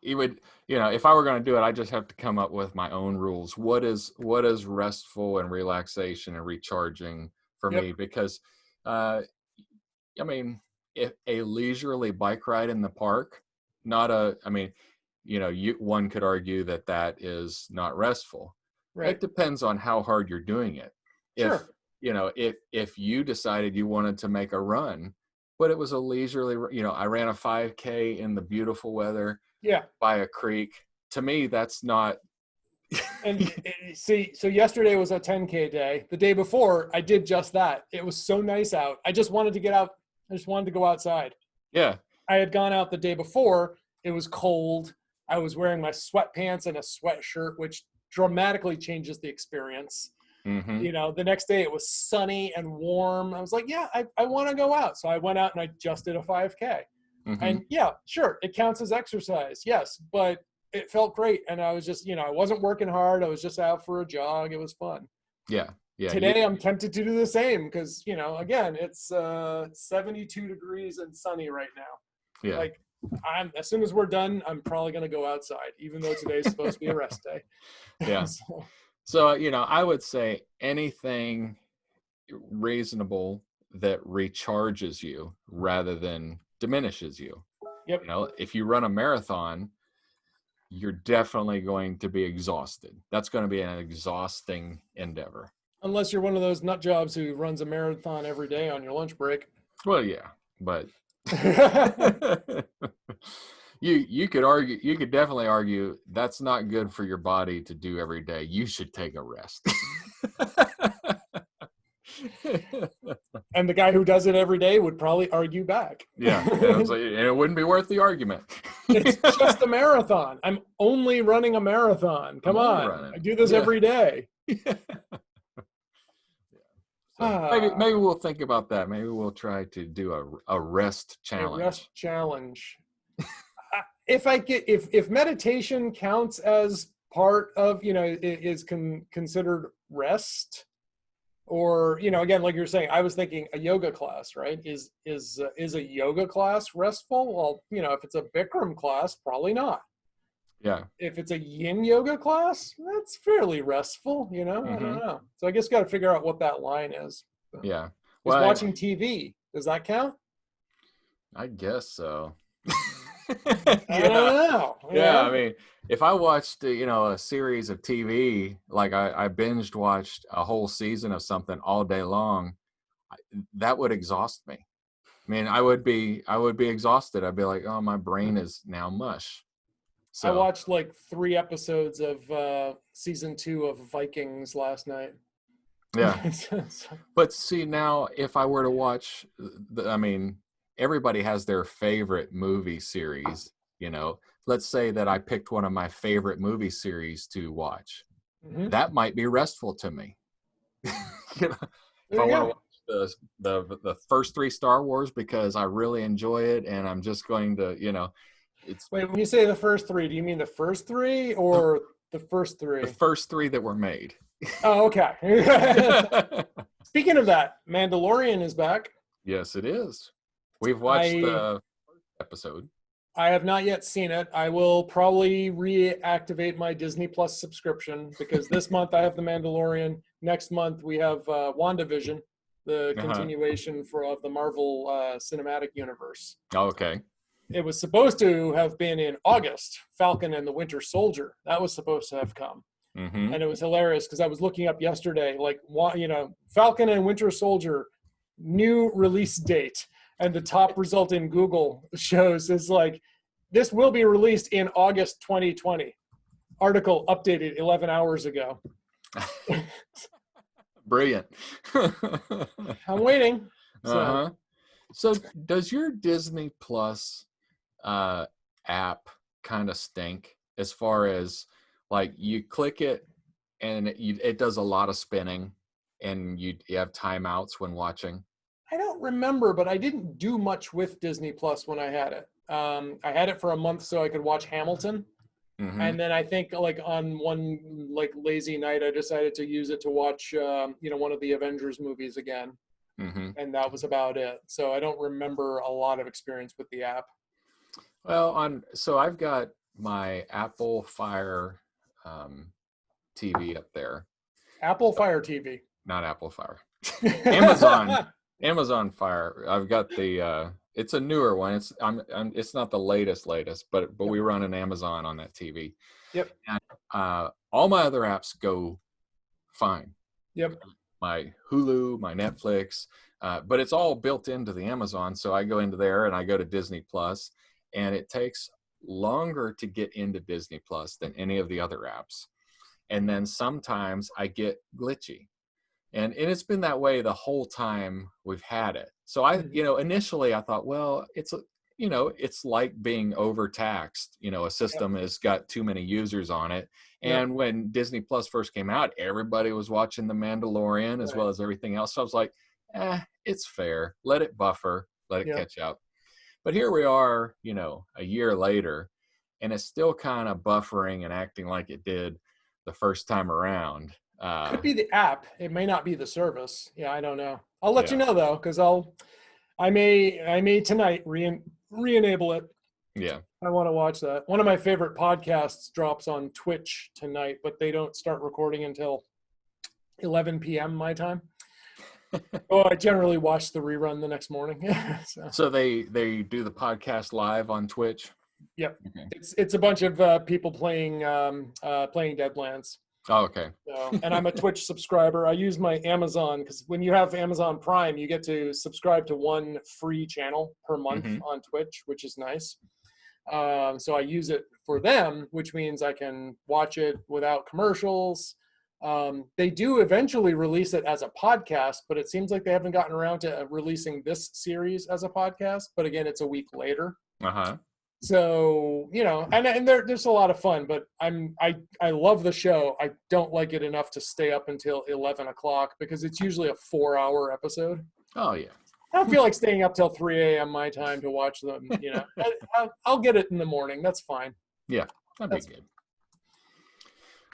It would, if I were going to do it, I just have to come up with my own rules. What is restful and relaxation and recharging for me? Because, I mean, if a leisurely bike ride in the park, one could argue that is not restful. Right. It depends on how hard you're doing it. Sure. If you decided you wanted to make a run, but it was a leisurely, I ran a 5K in the beautiful weather by a creek. To me, that's not. And see, so yesterday was a 10K day. The day before, I did just that. It was so nice out. I just wanted to get out. I just wanted to go outside. Yeah. I had gone out the day before. It was cold. I was wearing my sweatpants and a sweatshirt, which dramatically changes the experience. Mm-hmm. The next day it was sunny and warm. I was like, yeah, I want to go out. So I went out and I just did a 5K. Mm-hmm. And yeah, sure, it counts as exercise. Yes, but it felt great. And I was just, I wasn't working hard. I was just out for a jog. It was fun. Yeah. Yeah. Today I'm tempted to do the same because, again, it's 72 degrees and sunny right now. Yeah. Like, as soon as we're done, I'm probably going to go outside, even though today's supposed to be a rest day. Yeah. So, I would say anything reasonable that recharges you rather than diminishes you. Yep. If you run a marathon, you're definitely going to be exhausted. That's going to be an exhausting endeavor. Unless you're one of those nut jobs who runs a marathon every day on your lunch break. Well, yeah, but you could definitely argue that's not good for your body to do every day. You should take a rest. And the guy who does it every day would probably argue back. Yeah, and it wouldn't be worth the argument. It's just a marathon. I'm only running a marathon. Come on, I do this every day. So maybe we'll think about that. Maybe we'll try to do a rest challenge. A rest challenge. If meditation counts as part of, is considered rest, or, again, like you're saying, I was thinking a yoga class, right? Is a yoga class restful? Well, if it's a Bikram class, probably not. Yeah. If it's a yin yoga class, that's fairly restful, I don't know. So I guess got to figure out what that line is. Yeah. Is Well, watching TV, does that count? I guess so. I don't know. Yeah. I mean, if I watched, a series of TV, like I binged watched a whole season of something all day long, that would exhaust me. I mean, I would be exhausted. I'd be like, oh, my brain is now mush. I So watched like 3 episodes of season 2 of Vikings last night. yeah. But see, now if I were to watch, everybody has their favorite movie series. Let's say that I picked one of my favorite movie series to watch. That might be restful to me. If I want to watch the first 3 Star Wars because I really enjoy it, and I'm just going to, Wait, when you say the first 3, do you mean the first 3 or the first 3? The first 3 that were made. Oh, okay. Speaking of that, Mandalorian is back. Yes, it is. We've watched the first episode. I have not yet seen it. I will probably reactivate my Disney Plus subscription because this month I have The Mandalorian. Next month we have WandaVision, the continuation of the Marvel Cinematic Universe. Oh, okay. It was supposed to have been in August, Falcon and the Winter Soldier. That was supposed to have come. And it was hilarious because I was looking up yesterday, like, Falcon and Winter Soldier, new release date. And the top result in Google shows is like, this will be released in August 2020. Article updated 11 hours ago. Brilliant. I'm waiting. So does your Disney Plus app kind of stink as far as, like, you click it and it does a lot of spinning and you have timeouts when watching? I don't remember, but I didn't do much with Disney Plus when I had it. I had it for a month so I could watch Hamilton. And then I think like on one like lazy night, I decided to use it to watch, one of the Avengers movies again. And that was about it. So I don't remember a lot of experience with the app. Well, so I've got my Apple Fire TV up there. Apple Fire TV. Not Apple Fire. Amazon Fire. I've got the it's a newer one. It's not the latest, but we run an Amazon on that TV. Yep. And all my other apps go fine. Yep. My Hulu, my Netflix, but it's all built into the Amazon. So I go into there and I go to Disney Plus, and it takes longer to get into Disney Plus than any of the other apps. And then sometimes I get glitchy. And it's been that way the whole time we've had it. So initially I thought, well, it's like being overtaxed. A system has got too many users on it. And when Disney Plus first came out, everybody was watching The Mandalorian as well as everything else. So I was like, it's fair. Let it buffer, let it catch up. But here we are, a year later, and it's still kind of buffering and acting like it did the first time around. Could be the app. It may not be the service. Yeah, I don't know. I'll let you know though, because I may tonight re-enable it. Yeah. I want to watch that. One of my favorite podcasts drops on Twitch tonight, but they don't start recording until 11 p.m. my time. I generally watch the rerun the next morning. So they do the podcast live on Twitch? Yep. Okay. It's a bunch of people playing Deadlands. Oh, okay. And I'm a Twitch subscriber. I use my Amazon because when you have Amazon Prime, you get to subscribe to one free channel per month on Twitch, which is nice. So I use it for them, which means I can watch it without commercials. They do eventually release it as a podcast, but it seems like they haven't gotten around to releasing this series as a podcast. But again, it's a week later. So, and there's a lot of fun, but I love the show. I don't like it enough to stay up until 11 o'clock because it's usually a 4-hour episode. Oh yeah. I don't feel like staying up till 3 a.m. my time to watch them. I'll get it in the morning. That's fine. Yeah, that'd be good.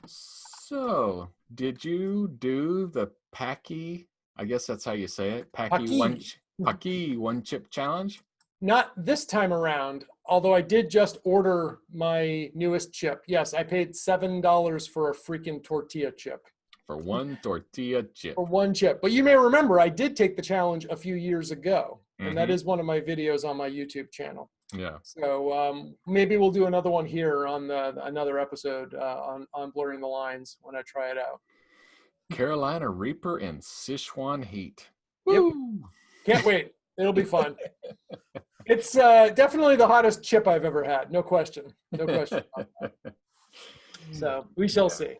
So, did you do the Paqui? I guess that's how you say it. Paqui one chip challenge. Not this time around. although I did just order my newest chip. Yes, I paid $7 for a freaking tortilla chip. For one tortilla chip. For one chip. But you may remember I did take the challenge a few years ago. And that is one of my videos on my YouTube channel. Yeah. So maybe we'll do another one here on another episode on blurring the lines when I try it out. Carolina Reaper and Sichuan heat. Yep. Woo! Can't wait. It'll be fun. It's definitely the hottest chip I've ever had. No question. No question. So we shall see.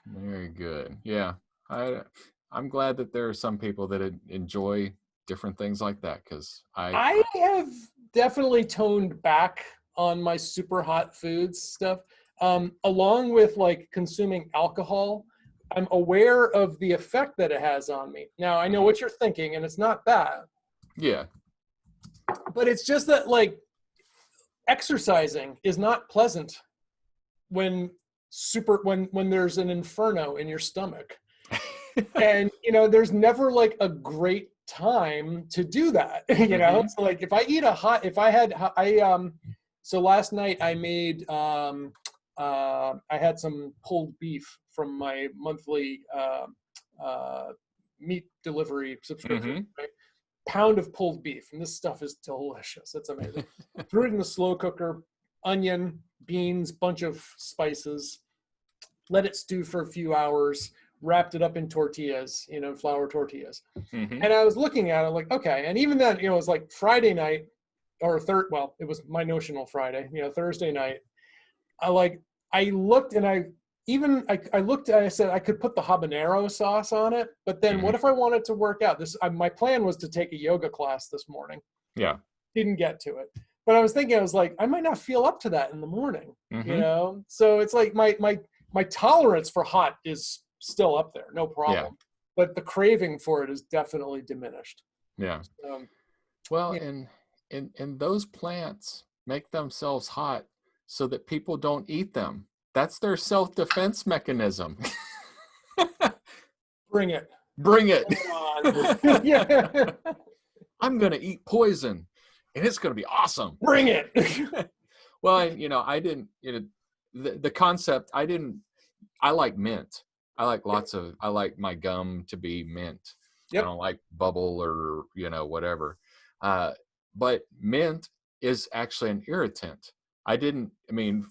Very good. Yeah. I'm glad that there are some people that enjoy different things like that, because I have definitely toned back on my super hot foods stuff. Along with like consuming alcohol, I'm aware of the effect that it has on me. Now I know what you're thinking, and it's not bad. Yeah. But it's just that like exercising is not pleasant when there's an inferno in your stomach. And there's never like a great time to do that. So like if I eat so last night I made I had some pulled beef from my monthly meat delivery subscription, right? Pound of pulled beef, and this stuff is delicious. It's amazing. Threw it in the slow cooker, onion, beans, bunch of spices, let it stew for a few hours, wrapped it up in tortillas, flour tortillas. And I was looking at it like, okay. And even then, it was like Friday night or it was my notional Friday, Thursday night. I looked and I looked and I said I could put the habanero sauce on it, but then what if I wanted to work out? My plan was to take a yoga class this morning. Yeah. Didn't get to it. But I was thinking, I was like, I might not feel up to that in the morning, So it's like my tolerance for hot is still up there, no problem. Yeah. But the craving for it is definitely diminished. Yeah. And those plants make themselves hot so that people don't eat them. That's their self-defense mechanism. Bring it. Bring it. Come on. Yeah. I'm going to eat poison, and it's going to be awesome. Bring it. Well, I didn't, the concept, I like mint. I like my gum to be mint. Yep. I don't like bubble or, whatever. But mint is actually an irritant.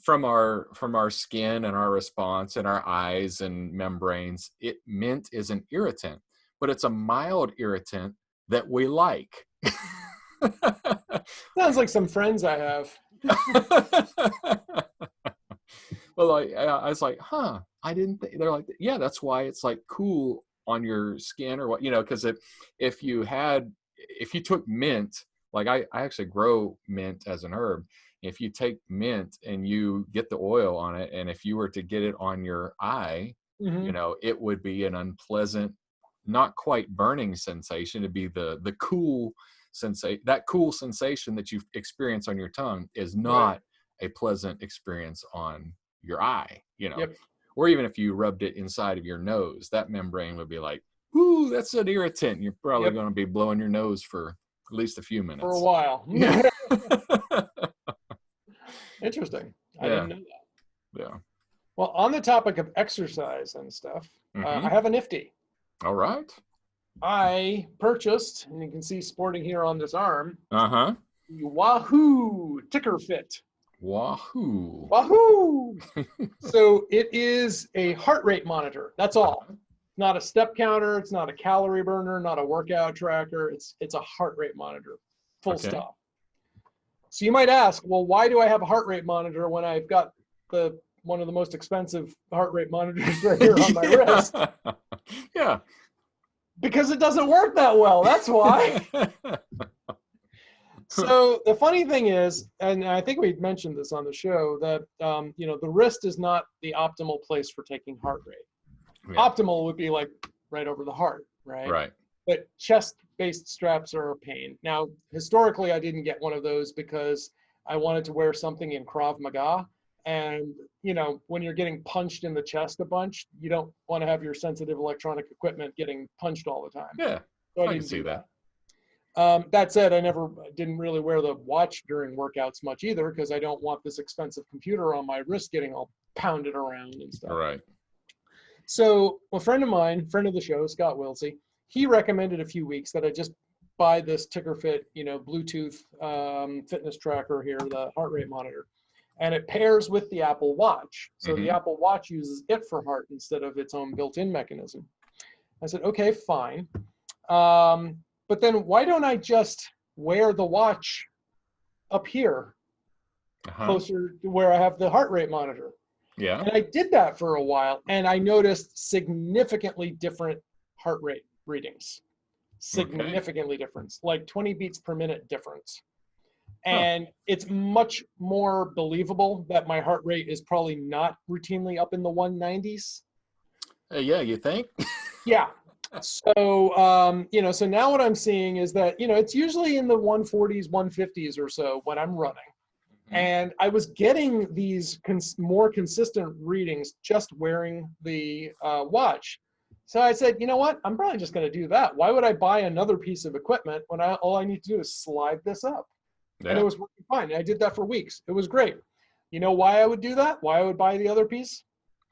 From our skin and our response and our eyes and membranes, mint is an irritant, but it's a mild irritant that we like. Sounds like some friends I have. Well, I was like, I didn't think. They're like, yeah, that's why it's like cool on your skin or what, because if you took mint, like I actually grow mint as an herb. If you take mint and you get the oil on it, and if you were to get it on your eye, it would be an unpleasant, not quite burning sensation. It'd be the cool sensation. That cool sensation that you experience on your tongue is not a pleasant experience on your eye, Yep. Or even if you rubbed it inside of your nose, that membrane would be like, ooh, that's an irritant. You're probably going to be blowing your nose for at least a few minutes. For a while. Yeah. Interesting. I didn't know that. Yeah. Well, on the topic of exercise and stuff, I have a nifty. All right. I purchased, and you can see sporting here on this arm, the Wahoo tickrfit. Wahoo. Wahoo. So it is a heart rate monitor. That's all. Not a step counter. It's not a calorie burner. Not a workout tracker. It's a heart rate monitor. Full stop. So you might ask, well, why do I have a heart rate monitor when I've got one of the most expensive heart rate monitors right here on my wrist? Yeah. Because it doesn't work that well. That's why. So the funny thing is, and I think we mentioned this on the show, that the wrist is not the optimal place for taking heart rate. Yeah. Optimal would be like right over the heart, right? Right. But chest-based straps are a pain. Now, historically, I didn't get one of those because I wanted to wear something in Krav Maga. And, when you're getting punched in the chest a bunch, you don't want to have your sensitive electronic equipment getting punched all the time. Yeah, so I can see that. That said, I didn't really wear the watch during workouts much either, because I don't want this expensive computer on my wrist getting all pounded around and stuff. Right. So a friend of mine, friend of the show, Scott Wilsey, he recommended a few weeks that I just buy this tickrfit, Bluetooth fitness tracker here, the heart rate monitor. And it pairs with the Apple Watch. So the Apple Watch uses it for heart instead of its own built-in mechanism. I said, okay, fine. But then why don't I just wear the watch up here, closer to where I have the heart rate monitor? Yeah. And I did that for a while, and I noticed significantly different heart rate readings. Significantly different, like 20 beats per minute difference. And it's much more believable that my heart rate is probably not routinely up in the 190s. Yeah, you think? Yeah. So, so now what I'm seeing is that, it's usually in the 140s, 150s or so when I'm running. And I was getting these more consistent readings just wearing the watch. So I said, you know what? I'm probably just going to do that. Why would I buy another piece of equipment when all I need to do is slide this up? Yeah. And it was working fine. I did that for weeks. It was great. You know why I would do that? Why I would buy the other piece?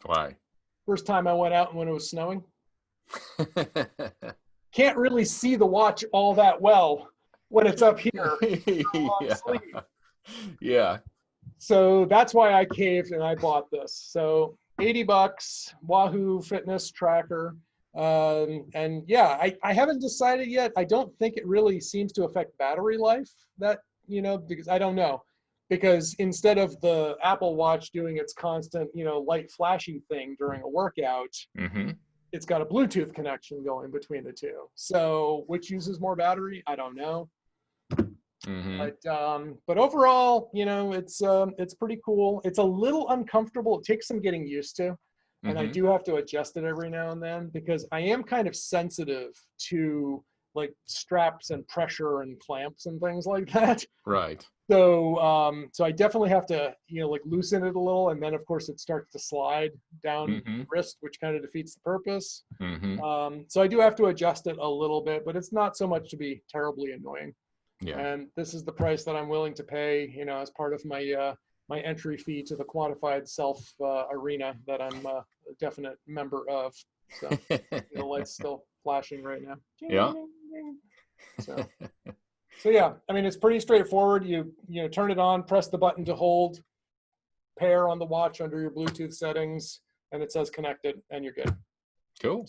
Why? First time I went out when it was snowing. Can't really see the watch all that well when it's up here. Yeah. So that's why I caved and I bought this. So $80, Wahoo fitness tracker. And yeah, I haven't decided yet. I don't think it really seems to affect battery life, because I don't know. Because instead of the Apple Watch doing its constant, light flashy thing during a workout, it's got a Bluetooth connection going between the two. So which uses more battery? I don't know. But overall, it's pretty cool. It's a little uncomfortable. It takes some getting used to. And I do have to adjust it every now and then because I am kind of sensitive to like straps and pressure and clamps and things like that. Right. So, so I definitely have to, loosen it a little. And then of course it starts to slide down the wrist, which kind of defeats the purpose. So I do have to adjust it a little bit, but it's not so much to be terribly annoying. Yeah. And this is the price that I'm willing to pay, as part of my my entry fee to the quantified self arena that I'm a definite member of. So the light's still flashing right now. Yeah. So yeah, I mean, it's pretty straightforward. You turn it on, press the button to hold, pair on the watch under your Bluetooth settings, and it says connected, and you're good. Cool.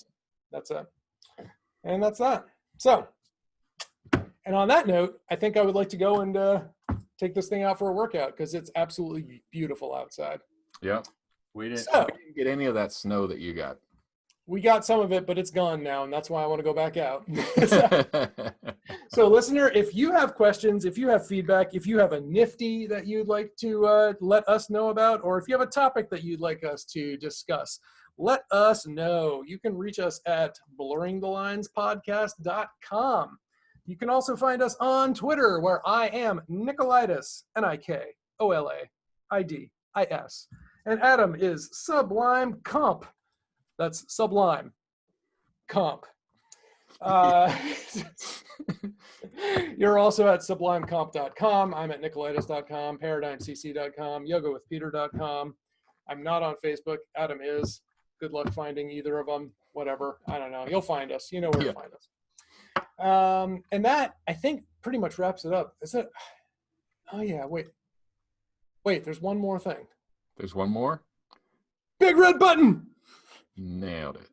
That's it. And that's that. So, and on that note, I think I would like to go and take this thing out for a workout because it's absolutely beautiful outside. Yeah. We didn't get any of that snow that you got. We got some of it, but it's gone now, and that's why I want to go back out. So listener, if you have questions, if you have feedback, if you have a nifty that you'd like to let us know about, or if you have a topic that you'd like us to discuss, let us know. You can reach us at blurringthelinespodcast.com. You can also find us on Twitter, where I am Nikolaidis, Nikolaidis. And Adam is Sublime Comp. That's Sublime Comp. You're also at sublimecomp.com. I'm at nikolaidis.com, paradigmcc.com, yogawithpeter.com. I'm not on Facebook. Adam is. Good luck finding either of them. Whatever. I don't know. You'll find us. You know where to find us. And that, I think, pretty much wraps it up. Is it? Oh, yeah. Wait, there's one more thing. There's one more? Big red button! Nailed it.